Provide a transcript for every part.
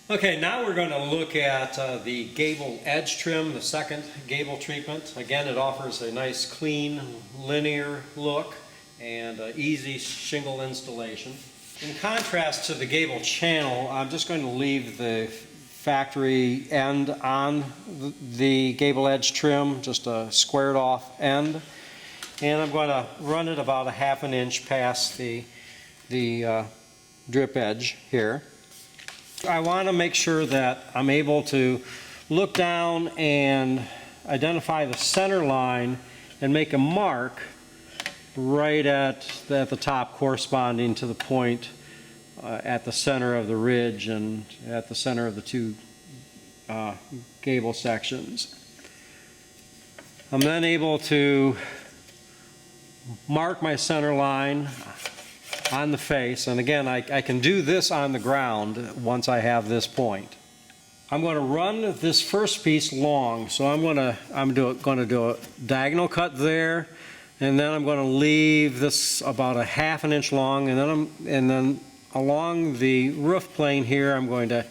Okay, now we're going to look at the gable edge trim, the second gable treatment. Again, it offers a nice clean linear look and easy shingle installation. In contrast to the gable channel, I'm just going to leave the factory end on the gable edge trim, just a squared off end. And I'm going to run it about a ½ an inch past the drip edge here. I want to make sure that I'm able to look down and identify the center line and make a mark right at the top corresponding to the point at the center of the ridge and at the center of the two gable sections. I'm then able to mark my center line on the face, and again I can do this on the ground once I have this point. I'm going to run this first piece long, so I'm going to do a diagonal cut there, and then I'm going to leave this about a ½ an inch long, and then along the roof plane here I'm going to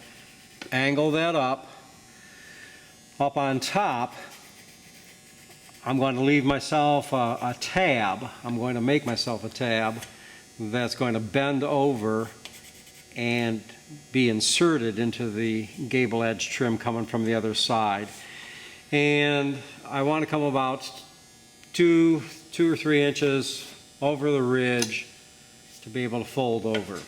angle that up on top. I'm going to leave myself a tab. I'm going to make myself a tab that's going to bend over and be inserted into the gable edge trim coming from the other side. And I want to come about 2 or 3 inches over the ridge to be able to fold over.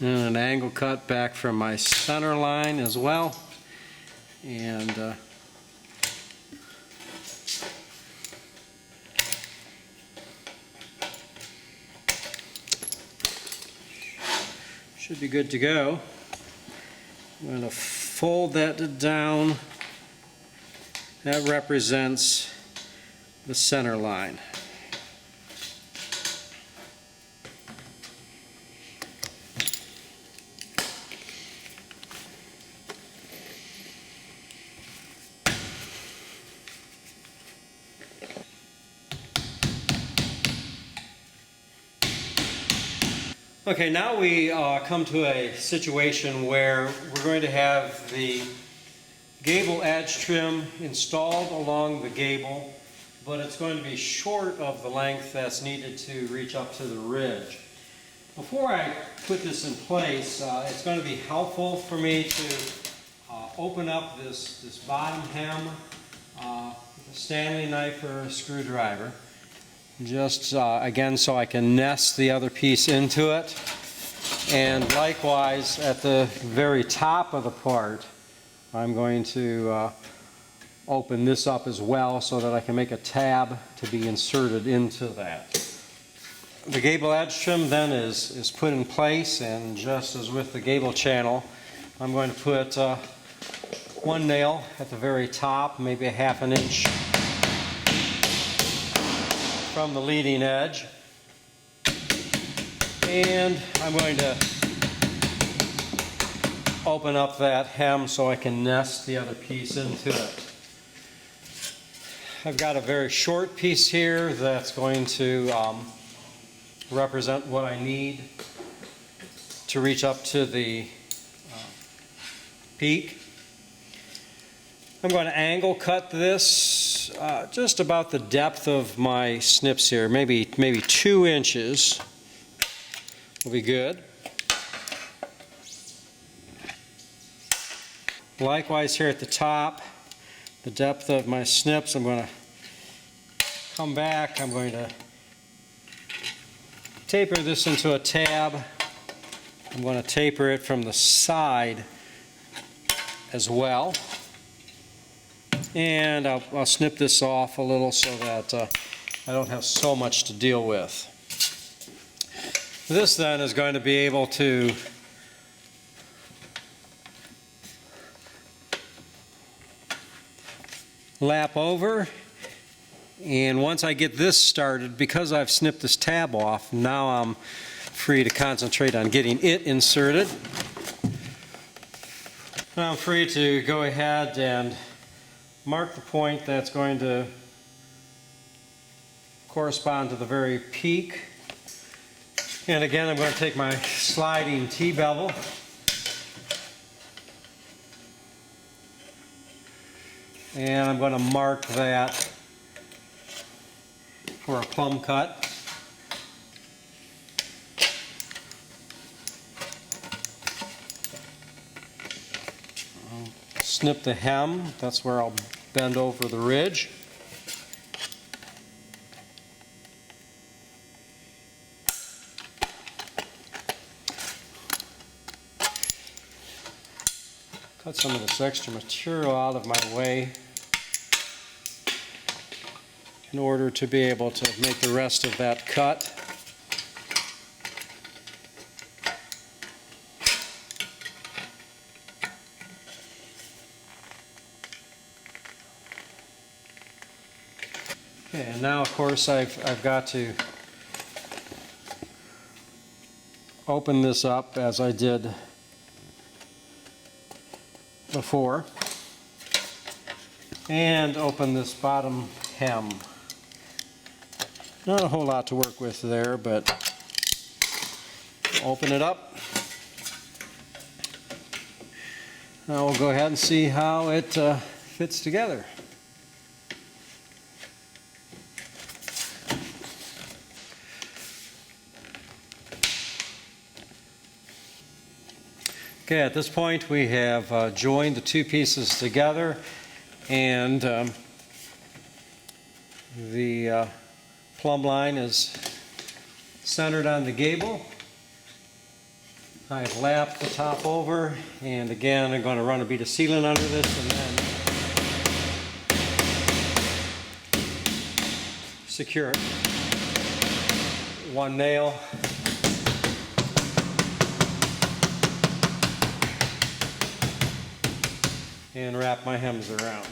And an angle cut back from my center line as well. And should be good to go. I'm going to fold that down. That represents the center line. Okay, now we come to a situation where we're going to have the gable edge trim installed along the gable, but it's going to be short of the length that's needed to reach up to the ridge. Before I put this in place, it's going to be helpful for me to open up this bottom hem with a Stanley knife or a screwdriver. Just again, so I can nest the other piece into it. And likewise, at the very top of the part, I'm going to open this up as well so that I can make a tab to be inserted into that. The gable edge trim then is put in place, and just as with the gable channel, I'm going to put one nail at the very top, maybe a ½ an inch from the leading edge, and I'm going to open up that hem so I can nest the other piece into it. I've got a very short piece here that's going to represent what I need to reach up to the peak. I'm going to angle cut this just about the depth of my snips here, maybe 2 inches will be good. Likewise here at the top, the depth of my snips, I'm going to come back, I'm going to taper this into a tab I'm going to taper it from the side as well. And I'll snip this off a little so that I don't have so much to deal with. This then is going to be able to lap over, and once I get this started, because I've snipped this tab off, now I'm free to concentrate on getting it inserted. Now I'm free to go ahead and mark the point that's going to correspond to the very peak. And again, I'm going to take my sliding T-bevel and I'm going to mark that for a plumb cut. Snip the hem, that's where I'll bend over the ridge. Cut some of this extra material out of my way in order to be able to make the rest of that cut. Okay, and now of course I've got to open this up as I did before, and open this bottom hem. Not a whole lot to work with there, but open it up. Now we'll go ahead and see how it fits together. Okay, at this point we have joined the two pieces together, and the plumb line is centered on the gable. I've lapped the top over, and again I'm going to run a bead of sealant under this and then secure it. One nail. And wrap my hems around.